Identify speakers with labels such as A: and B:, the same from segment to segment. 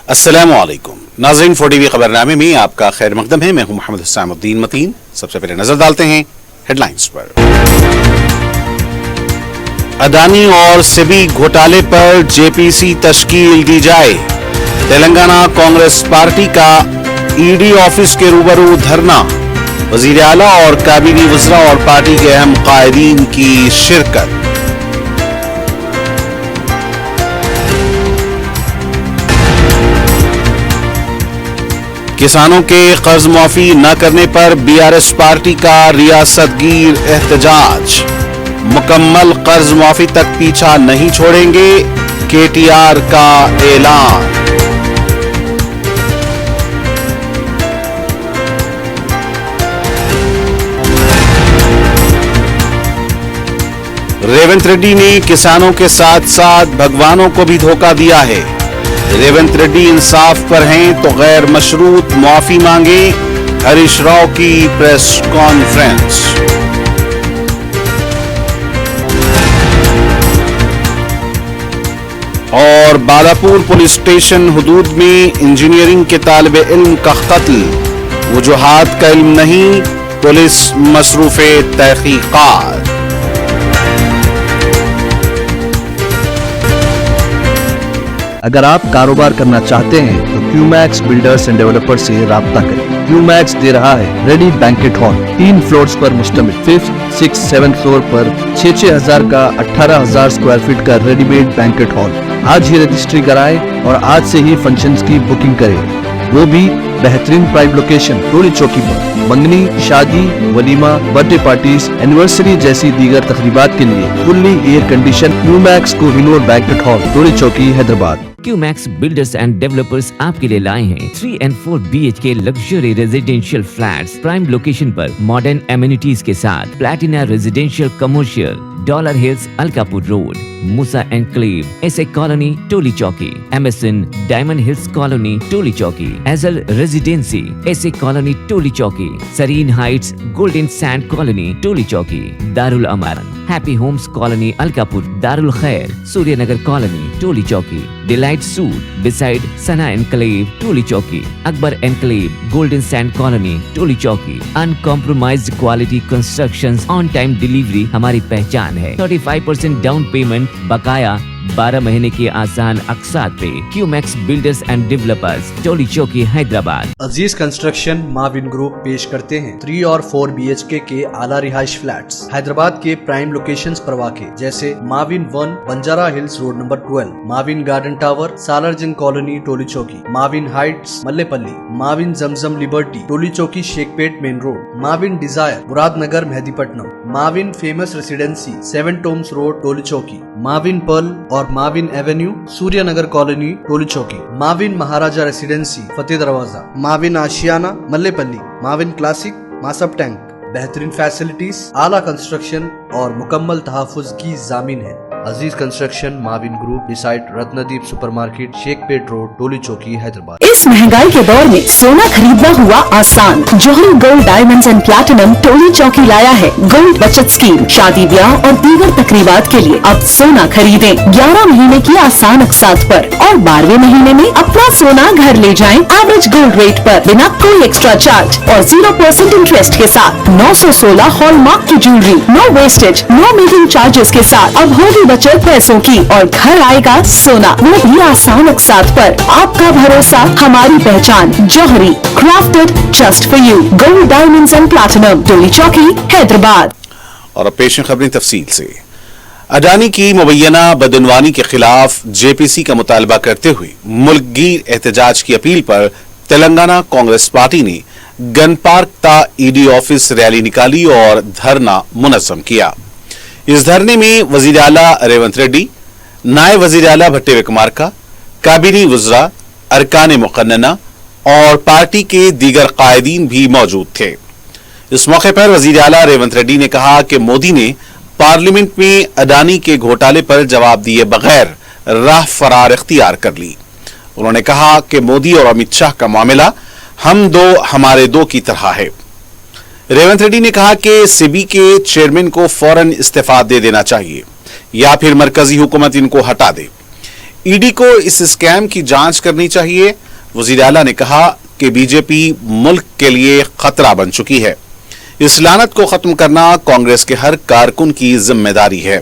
A: अस्सलामु अलैकुम नाज़रीन, 4TV खबरनामे में आपका खैर मकदम है। मैं हूं मोहम्मद हुसैनुद्दीन मतीन। सबसे पहले नजर डालते हैं हेडलाइंस पर। अदानी और सिबी घोटाले पर जेपीसी तश्कील दी जाए। तेलंगाना कांग्रेस पार्टी का ईडी ऑफिस के रूबरू धरना। वजीर आला और काबीनी वज़रा और पार्टी के अहम कायदीन की शिरकत। किसानों के कर्ज माफी न करने पर बीआरएस पार्टी का रियासतगीर एहतजाज। मुकम्मल कर्ज माफी तक पीछा नहीं छोड़ेंगे, केटीआर का ऐलान। रेवंत रेड्डी ने किसानों के साथ साथ भगवानों को भी धोखा दिया है। रेवंत रेड्डी इंसाफ पर हैं तो गैर मशरूत माफी मांगे। हरीश राव की प्रेस कॉन्फ्रेंस। और बालापुर पुलिस स्टेशन हुदूद में इंजीनियरिंग के तालिब इल्म का कत्ल। वजूहात का इल्म नहीं, पुलिस मसरूफे तहकीकात।
B: अगर आप कारोबार करना चाहते हैं तो क्यूमैक्स बिल्डर्स एंड डेवलपर्स से राब्ता करें। क्यूमैक्स दे रहा है रेडी बैंकेट हॉल 3 फ्लोर्स पर मुश्तमिल। 5th, 6th, 7th फ्लोर पर 6,000 का 18,000 स्क्वायर फीट का रेडीमेड बैंकेट हॉल। आज ही रजिस्ट्री कराएं और आज से ही फंक्शंस की बुकिंग करें, वो भी बेहतरीन प्राइम लोकेशन टोली चौकी पर। मंगनी, शादी, वलीमा, बर्थडे पार्टीज, एनिवर्सरी जैसी दीगर तकरीबात के लिए fully air condition Qmax Kohinoor Banquet Hall Toli Chowki Hyderabad.
C: Qmax Builders and Developers आपके लिए लाए हैं 3 and 4 BHK luxury residential flats prime location पर मॉडर्न एमिनिटीज के साथ। Platina Residential Commercial, Dollar Hills, Alkapur Road, Musa Enclave, SA Colony, Toli Chowki, MSN Diamond Hills Colony, Toli Chowki, एजल Residency, SA Colony, Toli Chowki, Sareen Heights, Golden Sand Colony, Toli Chowki, Darul Aman, happy Homes Colony, Alkapur, Darul Khair, Suryanagar Colony, Toli Chowki, Delight Suite beside Sana Enclave, Toli Chowki, Akbar Enclave, Golden Sand Colony, Toli Chowki. Uncompromised quality constructions, on time delivery हमारी पहचान है। 35% down payment, बकाया 12 महीने के आसान अक़सात पे। QMax Builders and developers, Toli Chowki, Hyderabad.
D: Aziz construction Mauvin group पेश करते हैं 3 और 4 BHK के आला रिहाइश फ्लैट्स हैदराबाद के प्राइम लोकेशंस पर वाक़े, जैसे Mavin 1 Banjara Hills Road number 12, Mavin Garden Tower, Salarjung Colony, Toli Chowki, Mavin Heights, Mallepally, Mavin Zamzam Liberty, Toli Chowki, Shaikpet main road, Mavin Desire, Muradnagar, Mehdipatnam, Mavin famous residency, 7 Tombs Road, Toli Chowki, Mavin Pearl और Mavin Avenue, Suryanagar Colony, Toli Chowki, Mavin Maharaja Residency, Fateh Darwaza, Mavin Ashiana, Mallepally, Mavin Classic, Masab Tank. बेहतरीन facilities, आला construction और मुकम्मल तहफ़्फ़ुज़ की ज़ामिन है। Aziz construction Mauvin group beside Ratnadeep supermarket, Shaikpet road, Toli Chowki, Hyderabad.
E: इस महंगाई के दौर में सोना खरीदना हुआ आसान। जौहरी gold diamonds and platinum Toli चौकी लाया है गोल्ड बचत स्कीम। शादी, ब्याह और दीगर तकरीबात के लिए अब सोना खरीदें 11 महीने की आसान अक़सात पर और 12वें महीने में अपना सोना घर ले जाएं एवरेज गोल्ड रेट पर, बिना कोई एक्स्ट्रा चार्ज और 0% इंटरेस्ट के साथ। 916 हॉलमार्क की jewellery, no wastage, no making charges के साथ। अब होगी बचत पैसों की और घर आएगा सोना, वो भी आसान अक़सात पर। आपका भरोसा, हमारी पहचान। जौहरी, crafted just for you, gold diamonds and platinum, Toli Chowki, Hyderabad.
A: और अब पेश खबरें तफसील से। अडानी की मुबैना बदनवानी के खिलाफ जेपीसी का मुतालबा करते हुए मुल्कगीर एहतजाज की अपील पर तेलंगाना कांग्रेस पार्टी ने गन पार्क ता ईडी ऑफिस रैली निकाली और धरना मुनज़्ज़म किया। इस धरने में वजीर आला रेवंत रेड्डी, नायब वजीर आला भट्टे विक्रमार्का, काबीनी वज़रा, अरकान मुक़न्नना और पार्टी के दीगर कायदीन भी मौजूद थे। इस मौके पर वजीर आला रेवंत रेड्डी ने कहा कि मोदी ने पार्लियामेंट में अडानी के घोटाले पर जवाब दिए बगैर राह फरार इख्तियार कर ली। उन्होंने कहा कि मोदी और अमित शाह का मामला हम दो हमारे दो की तरह है। रेवंत रेड्डी ने कहा कि सेबी के चेयरमैन को फौरन इस्तीफा दे देना चाहिए या फिर मरकजी हुकूमत इनको हटा दे। ईडी को इस स्कैम की जांच करनी चाहिए। वजीर आला ने कहा कि बीजेपी मुल्क के लिए खतरा बन चुकी है। इस लानत को खत्म करना कांग्रेस के हर कारकुन की जिम्मेदारी है।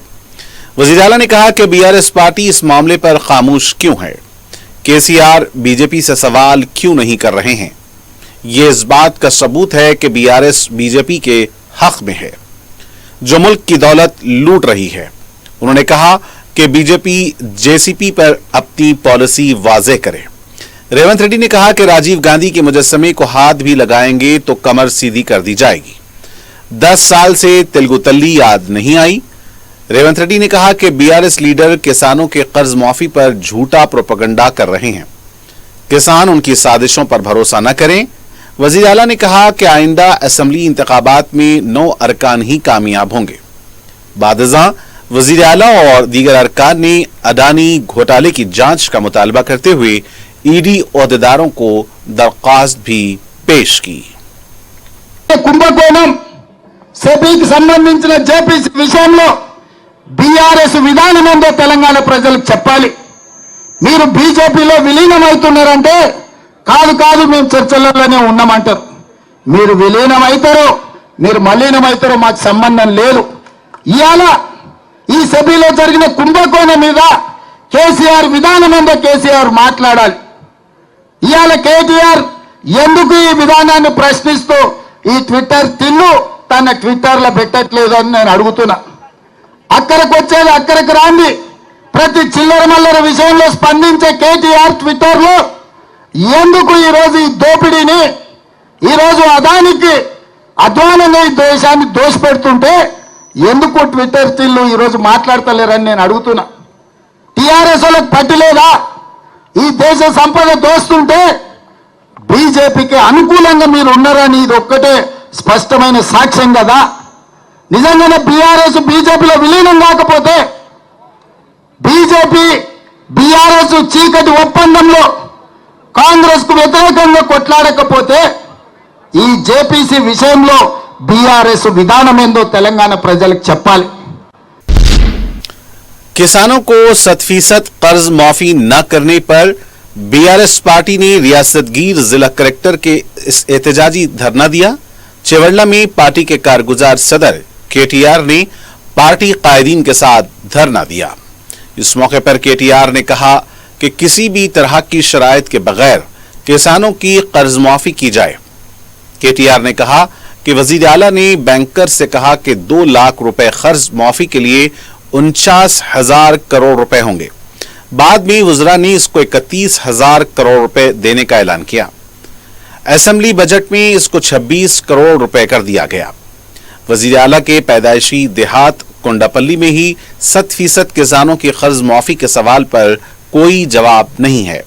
A: वजीर आला ने कहा कि बीआरएस पार्टी इस मामले पर खामोश क्यों है, केसीआर बीजेपी से सवाल क्यों नहीं कर रहे हैं। ये इस बात का सबूत है कि बीआरएस बीजेपी के हक में है जो मुल्क की दौलत लूट रही है। उन्होंने कहा कि बीजेपी जेसीपी पर अपनी पॉलिसी वाज़ेह करे। रेवंत रेड्डी ने कहा कि राजीव गांधी के मुजस्समे को हाथ भी लगाएंगे तो कमर सीधी कर दी जाएगी। 10 साल से तेलुगु तल्ली याद नहीं आई। रेवंत रेड्डी ने कहा कि बीआरएस लीडर किसानों के कर्ज माफी पर झूठा प्रोपेगेंडा कर रहे हैं। किसान उनकी साजिशों पर भरोसा न करें। वजीर आला ने कहा कि आइंदा असेंबली इंतखाबात में 9 अरकान ही कामयाब होंगे। बादज़ां वजीर आला और दीगर अरकान ने अडानी घोटाले की जांच का मुतालबा करते हुए ईडी ओहदेदारों को दरख्वास्त भी पेश की।
F: కుంభకోణం సెబీకి సంబంధించిన జేపీసీ విషయంలో బీఆర్ఎస్ విధానం ఏందో తెలంగాణ ప్రజలకు చెప్పాలి. మీరు బీజేపీలో విలీనమవుతున్నారంటే కాదు కాదు మేము చర్చలలోనే ఉన్నామంటారు. మీరు విలీనమవుతారో మీరు మలీనమవుతారో మాకు సంబంధం లేదు. ఇవాళ ఈ సెబీలో జరిగిన కుంభకోణం మీద కేసీఆర్ విధానం ఏందో కేసీఆర్ మాట్లాడాలి. ఇవాళ కేటీఆర్ ఎందుకు ఈ విధానాన్ని ప్రశ్నిస్తూ ఈ ట్విట్టర్ తిన్ను తన ట్విట్టర్లో పెట్టట్లేదు అని నేను అడుగుతున్నా. అక్కడికి వచ్చేది అక్కడికి రాంది. ప్రతి చిల్లర మల్లర విషయంలో స్పందించే కేటీఆర్ ట్విట్టర్లో ఎందుకు ఈరోజు ఈ దోపిడీని ఈరోజు అదానికి అధ్వానంగా ఈ దేశాన్ని దోషపెడుతుంటే ఎందుకు ట్విట్టర్ తిల్లు ఈరోజు మాట్లాడతలేరని నేను అడుగుతున్నా. టీఆర్ఎస్ వాళ్ళకి పట్టిలేదా? ఈ దేశ సంపద దోస్తుంటే బీజేపీకి అనుకూలంగా మీరు ఉన్నారని ఇది ఒక్కటే స్పష్టమైన సాక్ష్యం కదా. నిజంగానే బీఆర్ఎస్ బీజేపీలో విలీనం కాకపోతే బీజేపీ బీఆర్ఎస్ చీకటి ఒప్పందంలో కాంగ్రెస్ కు వ్యతిరేకంగా కొట్లాడకపోతే ఈ జేపీసీ విషయంలో బీఆర్ఎస్ విధానం ఏందో తెలంగాణ ప్రజలకు చెప్పాలి.
A: किसानों को 100% कर्ज माफी न करने पर बीआरएस पार्टी ने रियासतगीर जिला कलेक्टर के इस एहतजाजी धरना दिया। चेवड़ला में पार्टी के कारगुजार सदर केटीआर ने पार्टी कायदीन के साथ धरना दिया। इस मौके पर केटीआर ने कहा कि किसी भी तरह की शराइत के बगैर किसानों की कर्ज माफी की जाए। केटीआर ने कहा कि वजीर आला ने बैंकर से कहा कि 2 लाख रुपए कर्ज माफी के लिए 49,000 करोड़ रुपए होंगे। बाद में वज़रा ने इसको 31,000 करोड़ रुपए देने का ऐलान किया। असेंबली बजट में इसको 26 करोड़ रुपए कर दिया गया। वजीर आला के पैदाइशी देहात कोंडापल्ली में ही 100% किसानों की कर्ज माफी के सवाल पर कोई जवाब नहीं है।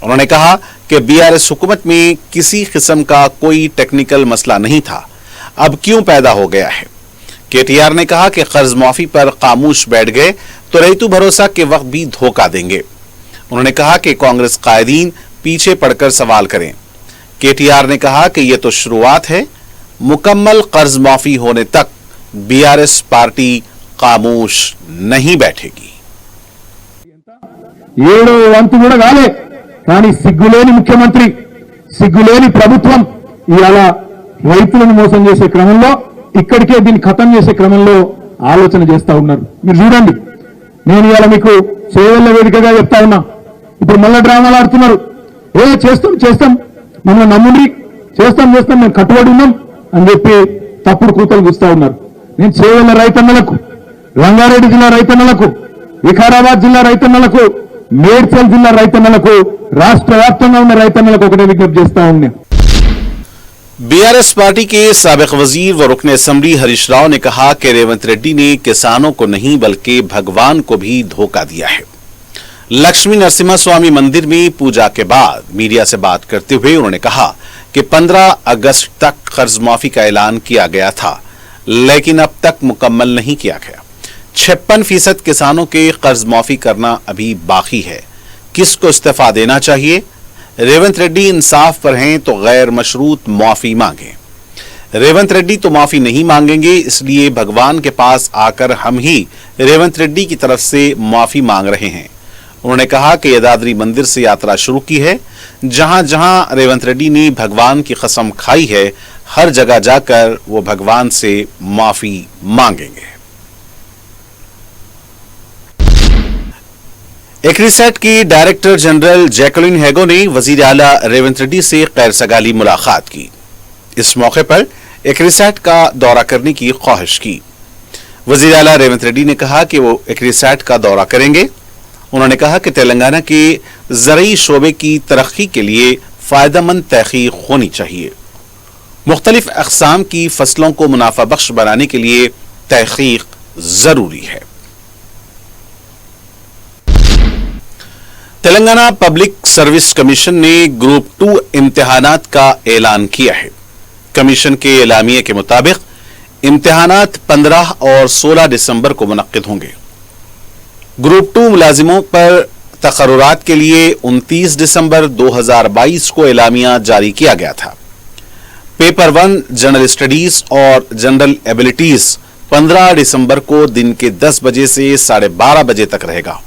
A: उन्होंने कहा कि बीआरएस हुकूमत में किसी किस्म का कोई टेक्निकल मसला नहीं था, अब क्यों पैदा हो गया है। केटीआर ने कहा कि कर्ज माफी पर खामोश बैठ गए तो रैतु भरोसा के वक्त भी धोखा देंगे। उन्होंने कहा कि कांग्रेस कायदीन पीछे पड़कर सवाल करें। केटीआर ने कहा कि यह तो शुरुआत है, मुकम्मल कर्ज माफी होने तक बीआरएस पार्टी खामोश नहीं बैठेगी।
F: ఏడో వంతు కూడా కాలే కానీ సిగ్గులేని ముఖ్యమంత్రి సిగ్గులేని ప్రభుత్వం ఇవాళ రైతులను మోసం చేసే క్రమంలో ఇక్కడికే దీన్ని ఖతం చేసే క్రమంలో ఆలోచన చేస్తా ఉన్నారు. మీరు చూడండి, నేను ఇవాళ మీకు సేవల వేదికగా చెప్తా ఉన్నా. ఇప్పుడు మళ్ళా డ్రామాలు ఆడుతున్నారు. చేస్తాం మనం నమ్ముండి చేస్తాం మేము కట్టుబడి ఉన్నాం అని చెప్పి తప్పుడు కూతలు గుస్తా ఉన్నారు. నేను సేవల రైతన్నలకు, రంగారెడ్డి జిల్లా రైతన్నలకు, వికారాబాద్ జిల్లా రైతన్నలకు, మేడ్చల్ జిల్లా రైతన్నలకు, రాష్ట్ర వ్యాప్తంగా ఉన్న రైతన్నలకు ఒకటే విజ్ఞప్తి చేస్తా ఉన్నా.
A: बीआरएस पार्टी के साबिक वजीर व रुकन असेंबली हरीश राव ने कहा कि रेवंत रेड्डी ने किसानों को नहीं बल्कि भगवान को भी धोखा दिया है। लक्ष्मी नरसिम्हा स्वामी मंदिर में पूजा के बाद मीडिया से बात करते हुए उन्होंने कहा कि 15 अगस्त तक कर्ज माफी का ऐलान किया गया था, लेकिन अब तक मुकम्मल नहीं किया गया। 56% किसानों के कर्ज माफी करना अभी बाकी है। किसको इस्तीफा देना चाहिए? रेवंत रेड्डी इंसाफ पर हैं तो गैर मशरूत माफी मांगे। रेवंत रेड्डी तो माफी नहीं मांगेंगे, इसलिए भगवान के पास आकर हम ही रेवंत रेड्डी की तरफ से माफी मांग रहे हैं। उन्होंने कहा कि यदाद्री मंदिर से यात्रा शुरू की है। जहां जहां रेवंत रेड्डी ने भगवान की कसम खाई है, हर जगह जाकर वो भगवान से माफी मांगेंगे। एक्रिसैट की डायरेक्टर जनरल जैकलिन हेगो ने वजीर आला रेवंत रेड्डी से गैर सगाली मुलाकात की। इस मौके पर एक्रिसैट का दौरा करने की ख्वाहिश की। वजीर आला रेवंत रेड्डी ने कहा कि वो एक्रिसैट का दौरा करेंगे। उन्होंने कहा कि तेलंगाना के ज़रई शोबे की तरक्की के लिए फायदेमंद तहकीक होनी चाहिए। मुख्तलिफ अक़साम की फसलों को मुनाफा बख्श बनाने के लिए तहकीक जरूरी है। तेलंगाना पब्लिक सर्विस कमीशन ने ग्रुप 2 इम्तिहानात का ऐलान किया है। कमीशन के एलामिये के मुताबिक इम्तिहानात 15 और 16 दिसंबर को मुनक्किद होंगे। ग्रुप 2 मुलाजिमों पर तकर्रुरात के लिए 29 दिसंबर 2022 को एलामिया जारी किया गया था। पेपर 1 जनरल स्टडीज और जनरल एबिलिटीज 15 दिसंबर को दिन के 10 बजे से 12:30 बजे तक रहेगा।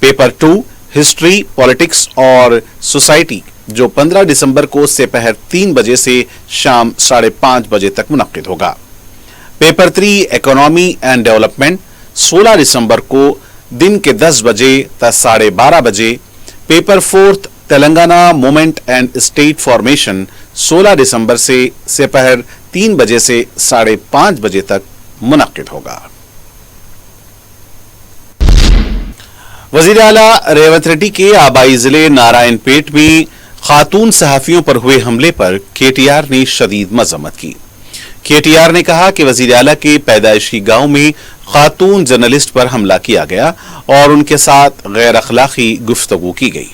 A: पेपर 2 हिस्ट्री, पॉलिटिक्स और सोसाइटी जो 15 दिसंबर को दोपहर 3 बजे से शाम 5:30 बजे तक मुनक्किद होगा। पेपर 3 इकोनॉमी एंड डेवलपमेंट 16 दिसंबर को दिन के 10 बजे तक 12:30 बजे। Paper 4 Telangana movement and state formation 16 दिसंबर से दोपहर 3 बजे से 5:30 बजे तक मुनक्किद होगा। वजीर आला रेवंत रेड्डी के आबाई जिले नारायणपेट में खातून सहाफियों पर हुए हमले पर केटीआर ने शदीद मजम्मत की। केटीआर ने कहा कि वजीर आला के पैदाइशी गांव में खातून जर्नलिस्ट पर हमला किया गया और उनके साथ गैर अखलाकी गुफ्तगू की गई।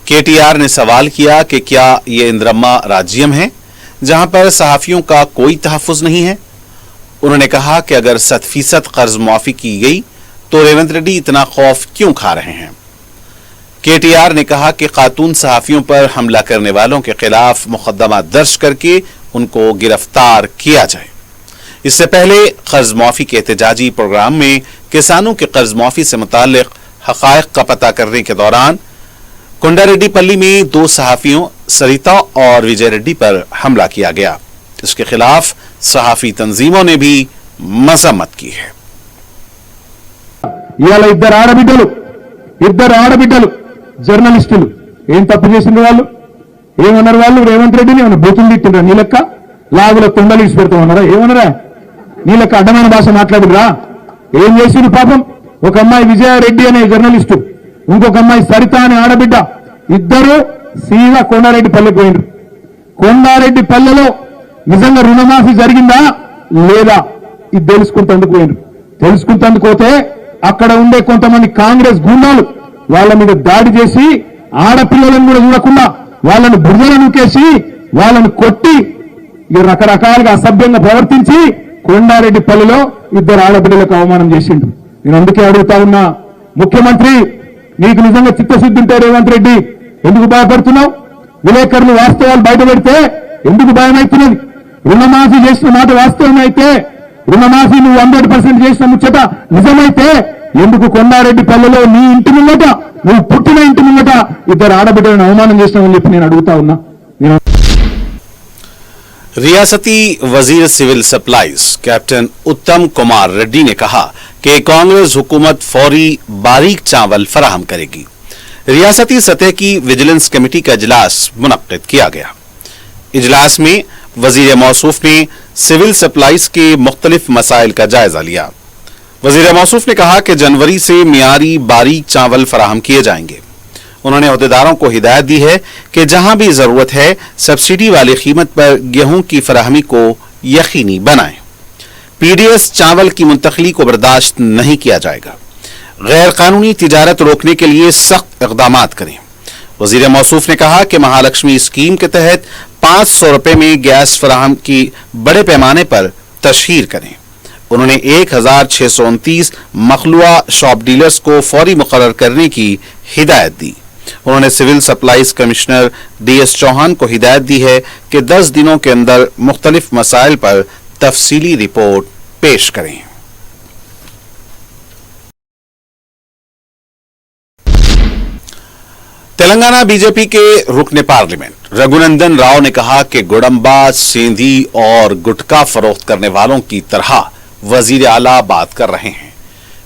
A: केटीआर ने सवाल किया कि क्या ये इंद्रम्मा राज्यम है जहां पर सहाफियों का कोई तहफ़्फ़ुज़ नहीं है। उन्होंने कहा कि अगर 100% कर्ज मुआफी की गई तो रेवंत रेड्डी इतना खौफ क्यों खा रहे हैं। केटीआर ने कहा कि खातून सहाफियों पर हमला करने वालों के खिलाफ मुकदमा दर्ज करके उनको गिरफ्तार किया जाए। इससे पहले कर्ज मुआफी के एहतजाजी प्रोग्राम में किसानों के कर्ज मुआफी से मुताल्लिक हकायक का पता करने के दौरान कोंडारेड्डीपल्ली में 2 सहाफियों सरिता और विजय रेड्डी पर हमला किया गया। इसके खिलाफ सहाफी तंजीमों ने भी मजम्मत की है।
F: ఇవాళ ఇద్దరు ఆడబిడ్డలు జర్నలిస్టులు ఏం తప్పు చేసిండ్రు? వాళ్ళు ఏమన్నారు? వాళ్ళు రేవంత్ రెడ్డిని ఏమన్నా బూతులు తిట్టిండ్రా? నీ లెక్క లాగులో కొండలు ఇచ్చి పెడతామన్నారా? ఏమన్నారా? నీ లెక్క అడ్డమైన భాష మాట్లాడిరా? ఏం చేసిండ్రు పాపం? ఒక అమ్మాయి విజయారెడ్డి అనే జర్నలిస్టు, ఇంకొక అమ్మాయి సరిత అనే ఆడబిడ్డ, ఇద్దరు సీదా కొండారెడ్డి పల్లెకి పోయిండ్రు. కొండారెడ్డి పల్లెలో నిజంగా రుణమాఫీ జరిగిందా లేదా ఇది తెలుసుకుంటందుకు పోయిండ్రు. తెలుసుకుంటందుకు పోతే అక్కడ ఉండే కొంతమంది కాంగ్రెస్ గుండాలు వాళ్ళ మీద దాడి చేసి ఆడపిల్లలను కూడా చూడకుండా వాళ్ళని బురదలు నూకేసి వాళ్ళని కొట్టి రకరకాలుగా అసభ్యంగా ప్రవర్తించి కొండారెడ్డి పల్లెలో 2 ఆడపిల్లలకు అవమానం చేసిండు. నేను అందుకే అడుగుతా ఉన్నా, ముఖ్యమంత్రి నీకు నిజంగా చిత్తశుద్ధి ఉంటే రేవంత్ రెడ్డి ఎందుకు భయపడుతున్నావు? విలేకరులు వాస్తవాలు బయట పెడితే ఎందుకు భయం అవుతున్నది? రుణమాఫీ చేసిన మాట వాస్తవమైతే, రుణమాఫీ నువ్వు 100% చేసిన ముచ్చట నిజమైతే ఎందుకు కొండారెడ్డి పల్లెలో నీ ఇంటి ముంగట, నువ్వు పుట్టిన ఇంటి ముంగట 2 ఆడబిడ్డలను అవమానం చేసినావని చెప్పి నేను అడుగుతా ఉన్నా.
A: रियासती वजीर सिविल सप्लाईज कैप्टन उत्तम कुमार रेड्डी ने कहा कि कांग्रेस हुकूमत फौरी बारीक चावल फराहम करेगी। रियासती सतह की विजिलेंस कमेटी का इजलास मुनक्किद किया गया। इजलास में वजीर मौसूफ ने सिविल सप्लाईज के मुख्तलिफ मसाइल का जायजा लिया। वजीर मौसूफ ने कहा कि जनवरी से मियारी बारीक चावल फराहम किए जाएंगे। उन्होंने अहदेदारों को हिदायत दी है कि जहां भी जरूरत है सब्सिडी वाली कीमत पर गेहूं की फराहमी को यकीनी बनाएं। पीडीएस चावल की मुंतकली को बर्दाश्त नहीं किया जाएगा। गैर कानूनी तिजारत रोकने के लिए सख्त इकदाम करें। वजीर मौसूफ ने कहा कि महालक्ष्मी स्कीम के तहत 500 रुपए में गैस फराहम की बड़े पैमाने पर तशहीर करें। उन्होंने 1629 मखलुआ शॉप डीलर्स को फौरी मुकर्रर करने की हिदायत दी। उन्होंने civil supplies commissioner DS Chauhan को हिदायत दी है कि 10 दिनों के अंदर मुख्तलिफ मसाइल पर तफसीली रिपोर्ट पेश करें। तेलंगाना बीजेपी के रुकने पार्लियामेंट रघुनंदन राव ने कहा कि गुडम्बा, सेंधी और गुटखा फरोख्त करने वालों की तरह वजीर आला बात कर रहे हैं।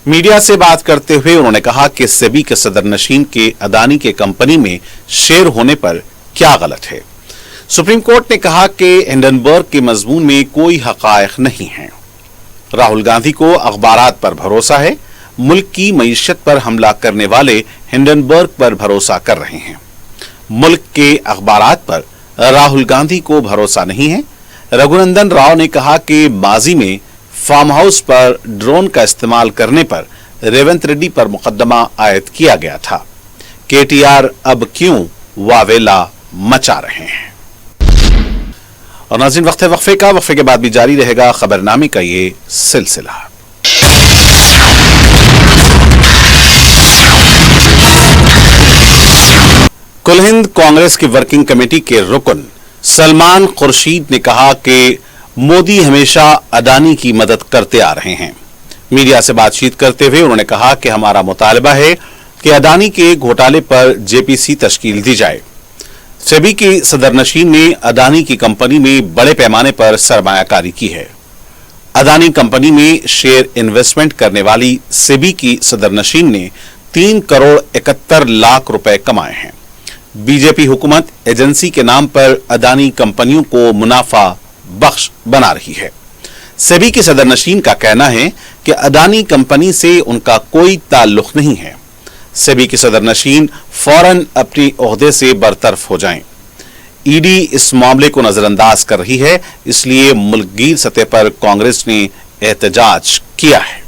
A: मीडिया से बात करते हुए उन्होंने कहा कि सेबी के सदर नशीन के अदानी के कंपनी में शेयर होने पर क्या गलत है। सुप्रीम कोर्ट ने कहा कि हिंडनबर्ग के मजमून में कोई हकायक नहीं है। राहुल गांधी को अखबारात पर भरोसा है, मुल्क की मईशत पर हमला करने वाले हिंडनबर्ग पर भरोसा कर रहे हैं। मुल्क के अखबारात पर राहुल गांधी को भरोसा नहीं है। रघुनंदन राव ने कहा कि माजी में फार्म हाउस पर ड्रोन का इस्तेमाल करने पर रेवंत रेड्डी पर मुकदमा आयद किया गया था। केटीआर अब क्यों वावेला मचा रहे हैं। और नाज़रीन, वक्त है वक्फे का। वक्फे के बाद भी जारी रहेगा खबरनामे का ये सिलसिला। कुल हिंद कांग्रेस की वर्किंग कमेटी के रुकन सलमान खुर्शीद ने कहा कि मोदी हमेशा अडानी की मदद करते आ रहे हैं। मीडिया से बातचीत करते हुए उन्होंने कहा कि हमारा मुतालबा है कि अडानी के घोटाले पर जेपीसी तश्कील दी जाए। सेबी की सदरनशीन ने अडानी की कंपनी में बड़े पैमाने पर सरमायाकारी की है। अडानी कंपनी में शेयर इन्वेस्टमेंट करने वाली सेबी की सदरनशीन ने 3 करोड़ 71 लाख रुपए कमाए हैं। बीजेपी हुकूमत एजेंसी के नाम पर अडानी कंपनियों को मुनाफा बख्श बना रही है। सेबी की सदरनशीन का कहना है कि अडानी कंपनी से उनका कोई ताल्लुक नहीं है। सेबी की सदरनशीन फौरन अपने ओहदे से बरतरफ हो जाएं। ईडी इस मामले को नजरअंदाज कर रही है, इसलिए मुल्कगीर सतह पर कांग्रेस ने एहतजाज किया है।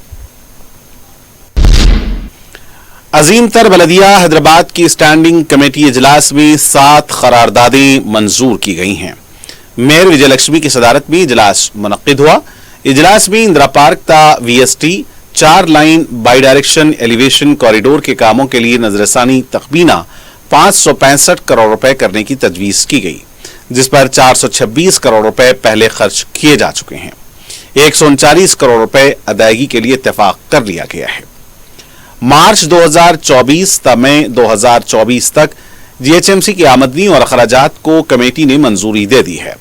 A: अजीम तर बलदिया हैदराबाद की स्टैंडिंग कमेटी इजलास में 7 करारदादें मंजूर की गई हैं। मेयर विजयलक्ष्मी की सदारत में इजलास मुनक्किद हुआ। इजलास में इंदिरा पार्क ता VST 4 line by direction elevation corridor के कामों के लिए नजरसानी तखमीना 565 करोड़ रुपए करने की तजवीज की गई, जिस पर 426 करोड़ रुपए पहले खर्च किए जा चुके हैं। 139 करोड़ रुपए अदायगी के लिए इत्तेफाक कर लिया गया है। मार्च 2024 ता मई 2024 तक जीएचएमसी की आमदनी और अखराजात को कमेटी ने मंजूरी दे दी है।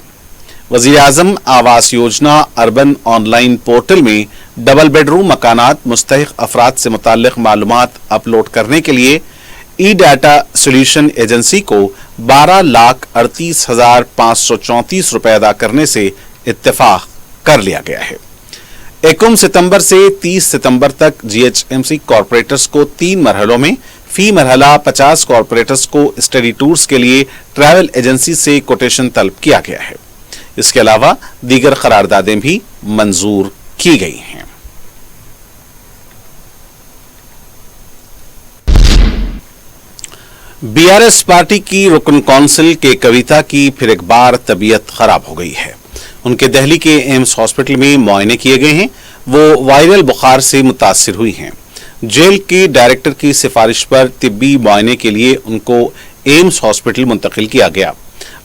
A: वजीर आजम Awas Yojana urban online portal में डबल बेडरूम मकानात मुस्तहिक अफराद से मुताल्लिक मालूमात अपलोड करने के लिए ई डाटा सोल्यूशन एजेंसी को 12,38,534 रुपए अदा करने से इत्तेफाक कर लिया गया है। 1 सितंबर से 30 सितंबर तक जीएचएमसी कॉरपोरेटर्स को 3 मरहलों में फी मरहला 50 कॉरपोरेटर्स को स्टडी टूर्स के लिए ट्रैवल एजेंसी से कोटेशन तलब किया गया है। इसके अलावा दीगर करारदादें भी मंजूर की गई हैं। बीआरएस पार्टी की रुकन काउंसिल के कविता की फिर एक बार तबीयत खराब हो गई है। उनके दिल्ली के एम्स हॉस्पिटल में मुआयने किए गए हैं। वो वायरल बुखार से मुतासिर हुई हैं। जेल के डायरेक्टर की सिफारिश पर तिब्बी मुआयने के लिए उनको एम्स हॉस्पिटल मुंतकिल किया गया।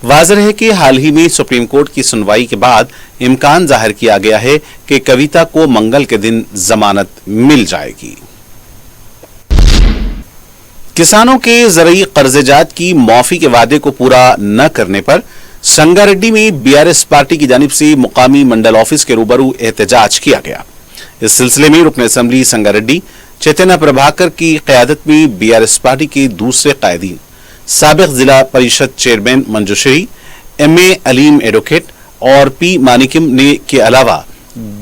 A: वाज़ेह है कि हाल ही में सुप्रीम कोर्ट की सुनवाई के बाद इम्कान जाहिर किया गया है कि कविता को मंगल के दिन जमानत मिल जाएगी। किसानों के ज़रई कर्ज़ेजात की माफी के वादे को पूरा न करने पर संगारेड्डी में बीआरएस पार्टी की जानिब से मुकामी मंडल ऑफिस के रूबरू एहतजाज किया गया। इस सिलसिले में रुकन असम्बली संगारेड्डी चैतन्य प्रभाकर की क़यादत में बीआरएस पार्टी के दूसरे कायदीन साबिक जिला परिषद chairman Manjushree, M A Aleem advocate और पी मानिकम ने के अलावा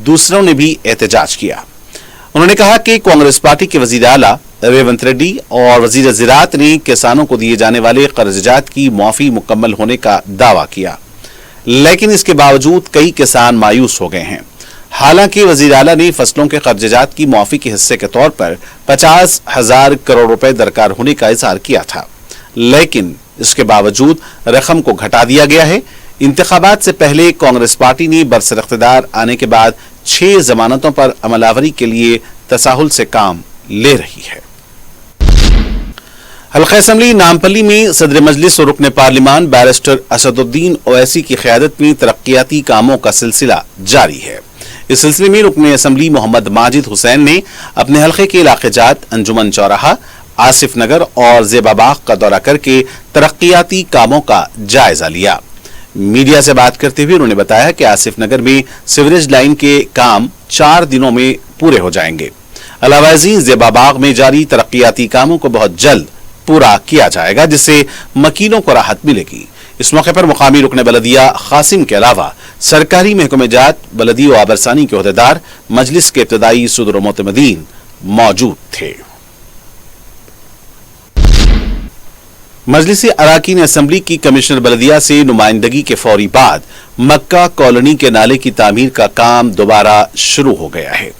A: दूसरों ने भी एहतजाज किया। उन्होंने कहा कि कांग्रेस पार्टी के वजीर आला रेवंत रेड्डी और वजीर ज़राअत ने किसानों को दिए जाने वाले कर्ज़जात की माफी मुकम्मल होने का दावा किया, लेकिन इसके बावजूद कई किसान मायूस हो गए हैं। हालांकि वजीर आला ने फसलों के कर्ज़जात की माफी के हिस्से के तौर पर 50,000 करोड़ रुपए दरकार होने का इज़हार किया था, लेकिन इसके बावजूद रकम को घटा दिया गया है। इंतखाबात से पहले कांग्रेस पार्टी ने बरसर इख्तिदार आने के बाद 6 जमानतों पर अमलावरी के लिए तसाहुल से काम ले रही है। हल्का असम्बली नामपल्ली में सदर मजलिस और रुकन पार्लिमान बैरिस्टर असदुद्दीन ओवैसी की क़यादत में तरक्याती कामों का सिलसिला जारी है। इस सिलसिले में रुकन असम्बली मोहम्मद माजिद हुसैन ने अपने हल्के के इलाके जात अंजुमन चौराहा, आसिफ नगर और ज़ेबाबाग का दौरा करके तरक्कियाती कामों का जायजा लिया। मीडिया से बात करते हुए उन्होंने बताया कि आसिफ नगर में सीवरेज लाइन के काम 4 दिनों में पूरे हो जाएंगे। अलावाजी ज़ेबाबाग में जारी तरक्कियाती कामों को बहुत जल्द पूरा किया जाएगा, जिससे मकीनों को राहत मिलेगी। इस मौके पर मुकामी रुकन बलदिया खासिम के अलावा सरकारी महकमे जात, बलदी व आबरसानी के ओहदेदार, मजलिस के इब्तदाई सदर व मुतमदीन मौजूद थे। मजलिस अराकीन असेंबली की कमिश्नर बलदिया से नुमाइंदगी के फौरी बाद मक्का कॉलोनी के नाले की तामीर का काम दोबारा शुरू हो गया है।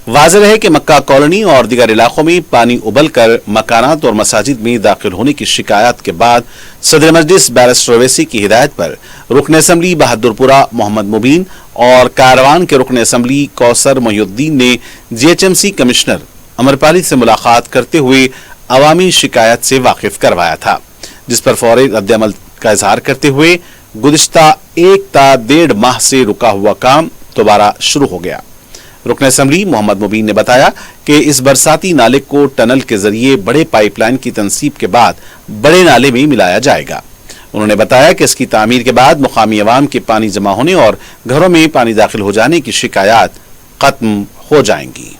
A: वाज़ेह है कि मक्का कॉलोनी और दीगर इलाकों में पानी उबलकर मकानात और मसाजिद में दाखिल होने की शिकायत के बाद सदर मजलिस बैरिस्टर ओवैसी की हिदायत पर रुकन असेंबली बहादुरपुरा मोहम्मद मुबीन और कारवान के रुकन असेंबली कौसर मोहिउद्दीन ने जीएचएमसी कमिश्नर अमरपाली से मुलाकात करते हुए अवामी शिकायत से वाकिफ करवाया था, जिस पर फौरी रद्द-ए-अमल का इजहार करते हुए गुज़िश्ता 1 ता 1.5 माह से रुका हुआ काम दोबारा शुरू हो गया। रुकन असेंबली मोहम्मद मुबीन ने बताया कि इस बरसाती नाले को टनल के जरिए बड़े पाइपलाइन की तनसीब के बाद बड़े नाले में मिलाया जाएगा। उन्होंने बताया कि इसकी तामीर के बाद मुकामी अवाम के पानी जमा होने और घरों में पानी दाखिल हो जाने की शिकायत खत्म हो जाएंगी।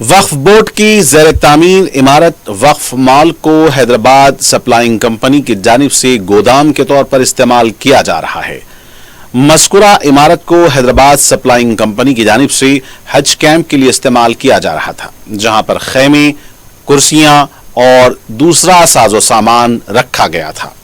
A: वक्फ बोर्ड की ज़ेर तामीर इमारत वक्फ मॉल को हैदराबाद सप्लाइंग कंपनी की जानिब से गोदाम के तौर पर इस्तेमाल किया जा रहा है। मज़कूरा इमारत को हैदराबाद सप्लाइंग कंपनी की जानिब से हज कैंप के लिए इस्तेमाल किया जा रहा था, जहां पर खेमे, कुर्सियां और दूसरा साजो सामान रखा गया था।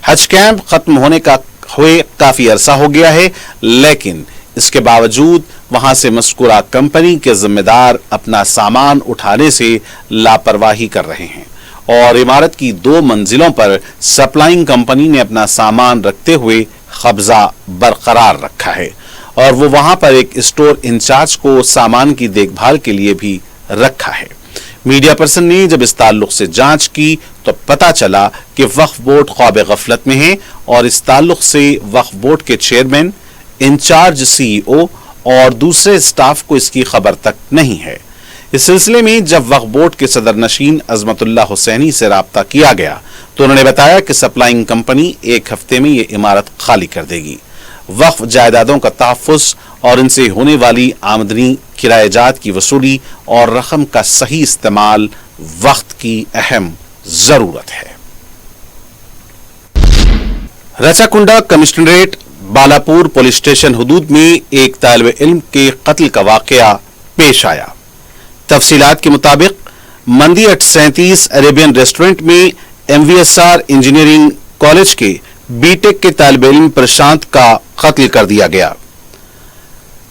A: हज कैंप खत्म होने का हुए काफी अरसा हो गया है, लेकिन इसके बावजूद वहां से मज़कूरा कंपनी के जिम्मेदार अपना सामान उठाने से लापरवाही कर रहे हैं और इमारत की 2 मंजिलों पर सप्लाइंग कंपनी ने अपना सामान रखते हुए कब्जा बरकरार रखा है और वो वहां पर एक स्टोर इंचार्ज को सामान की देखभाल के लिए भी रखा है। मीडिया पर्सन ने जब इस ताल्लुक से जांच की तो पता चला कि वक्फ बोर्ड ख्वाब गफलत में है और इस ताल्लुक से वक्फ बोर्ड के चेयरमैन, इंचार्ज सीईओ और दूसरे स्टाफ को इसकी खबर तक नहीं है। इस सिलसिले में जब वक्फ बोर्ड के सदर नशीन अजमतुल्लाह हुसैनी से राब्ता किया गया तो उन्होंने बताया कि सप्लाइंग कंपनी 1 हफ्ते में ये इमारत खाली कर देगी। वक्फ जायदादों का तहफ़्फ़ुज़ और इनसे होने वाली आमदनी, किराएजात की वसूली और रकम का सही इस्तेमाल वक्त की अहम जरूरत है। Rachakonda commissionerate Balapur police station हुदूद में एक तालिब इल्म के कत्ल का वाकया पेश आया। तफसीलात के मुताबिक मंदी 37 अरेबियन रेस्टोरेंट में MVSR इंजीनियरिंग कॉलेज के बीटेक के तालिब इल्म प्रशांत का कत्ल कर दिया गया।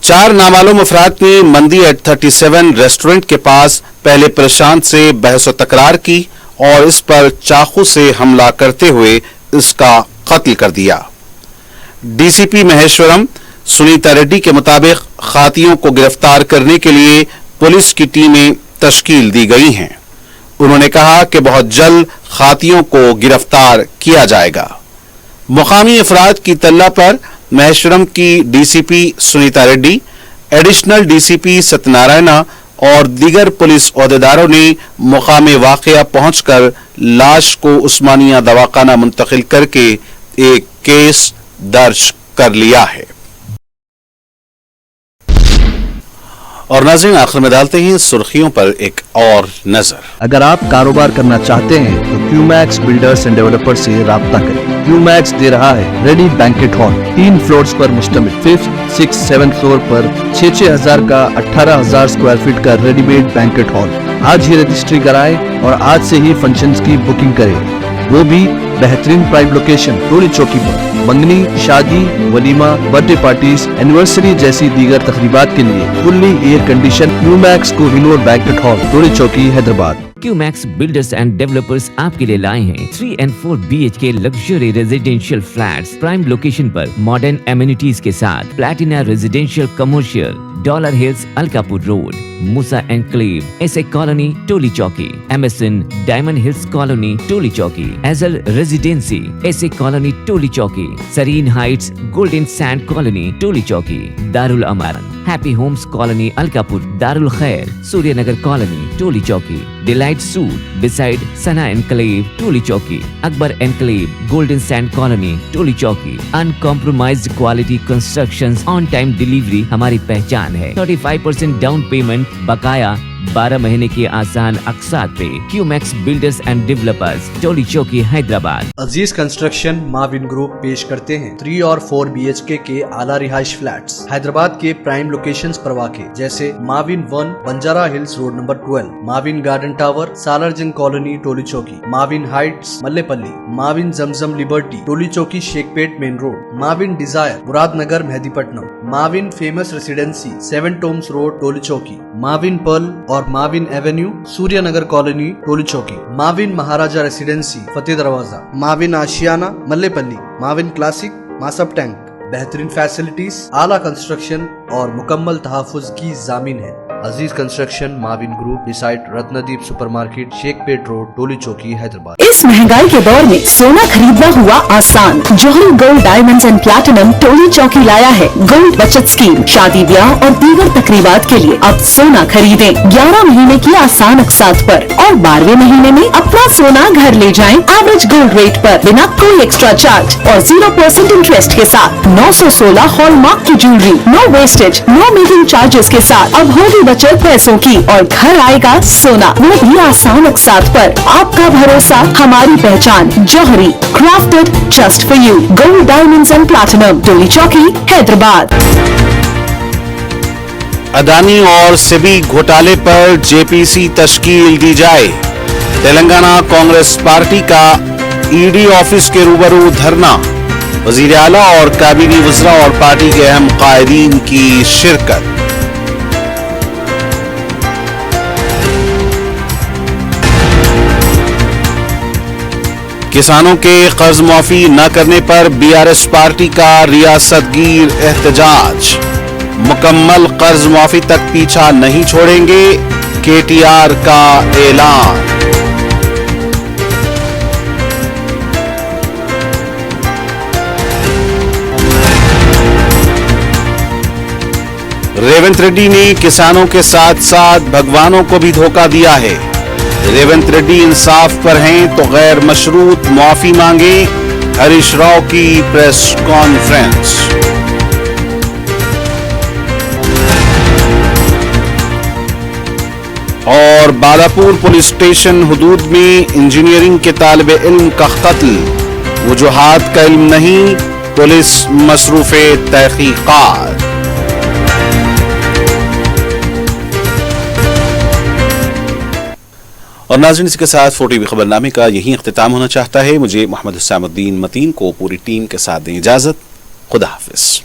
A: 4 नामालूम अफराद ने मंदी 37 रेस्टोरेंट के पास पहले प्रशांत से बहस व तकरार की और इस पर चाकू से हमला करते हुए इसका कत्ल कर दिया। डीसीपी महेश्वरम सुनीता रेड्डी के मुताबिक खातियों को गिरफ्तार करने के लिए पुलिस की टीमें तश्कील दी गई हैं। उन्होंने कहा कि बहुत जल्द खातियों को गिरफ्तार किया जाएगा। मुकामी अफराद की तल्ला पर महेश्वरम की DCP Sunita Reddy, additional DCP Satyanarayana और दीगर पुलिस ओहदेदारों ने मुकाम वाकया पहुंचकर लाश को उस्मानिया दवाखाना मुंतकिल करके एक केस दर्ज कर लिया है। और नाज़रीन, आखिर में डालते हैं सुर्खियों पर एक और नजर।
B: अगर आप कारोबार करना चाहते हैं तो क्यूमैक्स बिल्डर्स एंड डेवलपर्स से राब्ता करें। क्यूमैक्स दे रहा है रेडी बैंकेट हॉल, 3 फ्लोर्स पर मुश्तमिल, 5th, 6th, 7th फ्लोर पर 6-6 हजार का 18,000 स्क्वायर फीट का रेडीमेड बैंकेट हॉल। आज ही रजिस्ट्री कराएं और आज से ही फंक्शंस की बुकिंग करें, वो भी बेहतरीन प्राइम लोकेशन टोली चौकी पर। मंगनी, शादी, वलीमा, बर्थडे पार्टीज, एनिवर्सरी जैसी दीगर तकरीबात के लिए fully air condition Qmax Kohinoor Banquet Hall, Toli Chowki, Hyderabad.
C: Qmax Builders and Developers आपके लिए लाए हैं 3 and 4 BHK luxury residential flats prime location पर मॉडर्न एमिनिटीज के साथ। Platina Residential Commercial, Dollar Hills, Alkapur Road. Musa Enclave, SA Colony, Toli Chowki, MSN, Diamond Hills Colony, Toli Chowki, Azal Residency, SA Colony, Toli Chowki, Serene Heights, Golden Sand Colony, Toli Chowki, Darul Aman, Happy Homes Colony, Alkapur, Darul Khair, Suryanagar Colony, Toli Chowki, Delight Suit, beside Sana Enclave, Toli Chowki, Akbar Enclave, Golden Sand Colony, Toli Chowki. Uncompromised quality constructions, on time delivery हमारी पहचान है। 35% down payment बकाया, 12 महीने की आसान अक़सात पे। QMax builders and developers, Toli Chowki, Hyderabad.
D: Aziz construction Mauvin group पेश करते हैं 3 और 4 BHK के आला रिहाइश फ्लैट्स हैदराबाद के प्राइम लोकेशंस पर वाक़े, जैसे Mavin 1 Banjara Hills Road number 12, Mavin Garden Tower Salarjung Colony Toli Chowki, Mavin Heights Mallepally, Mavin Zamzam Liberty Toli Chowki Shaikpet main road, Mavin Desire Muradnagar Mehdipatnam, Mavin famous residency 7 Tombs Road Toli Chowki, Mavin Pearl और Mavin Avenue Suryanagar Colony Toli Chowki, Mavin Maharaja Residency Fateh Darwaza, Mavin Ashiana Mallepally, Mavin Classic Masab Tank. बेहतरीन facilities, आला construction और मुकम्मल तहफ़्फ़ुज़ की ज़ामीन है। Aziz construction Mauvin group decide Ratnadeep supermarket Shaikpet road Toli Chowki Hyderabad.
E: इस महंगाई के दौर में सोना खरीदना हुआ आसान। जौहरी gold diamonds and platinum Toli चौकी लाया है गोल्ड बचत स्कीम। शादी ब्याह और दीगर तकरीबात के लिए अब सोना खरीदें 11 महीने की आसान अक़सात पर और 12वें महीने में अपना सोना घर ले जाएं एवरेज गोल्ड रेट पर बिना कोई एक्स्ट्रा चार्ज और 0% इंटरेस्ट के साथ। 916 हॉलमार्क की jewellery, no wastage, no making charges के साथ। अब होगी बचत पैसों की और घर आएगा सोना, वो भी आसान अक़सात पर। आपका भरोसा, हमारी पहचान। जौहरी, crafted just for you. Gold diamonds and platinum, Toli Chowki, Hyderabad.
A: Adani और सेबी घोटाले पर जेपीसी तश्कील दी जाए। तेलंगाना कांग्रेस पार्टी का ईडी ऑफिस के रूबरू धरना। वजीर आला और काबीनी वज़रा और पार्टी के अहम कायदीन की शिरकत। किसानों के कर्ज माफी न करने पर बीआरएस पार्टी का रियासतगीर एहतजाज। मुकम्मल कर्ज माफी तक पीछा नहीं छोड़ेंगे, केटीआर का ऐलान। रेवंत रेड्डी ने किसानों के साथ साथ भगवानों को भी धोखा दिया है। रेवंत रेड्डी इंसाफ पर हैं तो गैर मशरूत माफी मांगे। हरीश राव की प्रेस कॉन्फ्रेंस। और बालापुर पुलिस स्टेशन हुदूद में इंजीनियरिंग के तालिब इल्म का कत्ल। वजूहात का इल्म नहीं, पुलिस मसरूफे तहकीकात। और नाज़रीन, इसके साथ 4TV खबरनामे का यही इख्तिताम होना चाहता है। मुझे मोहम्मद हुसैनुद्दीन मतीन को पूरी टीम के साथ दें इजाजत। खुदा हाफिज।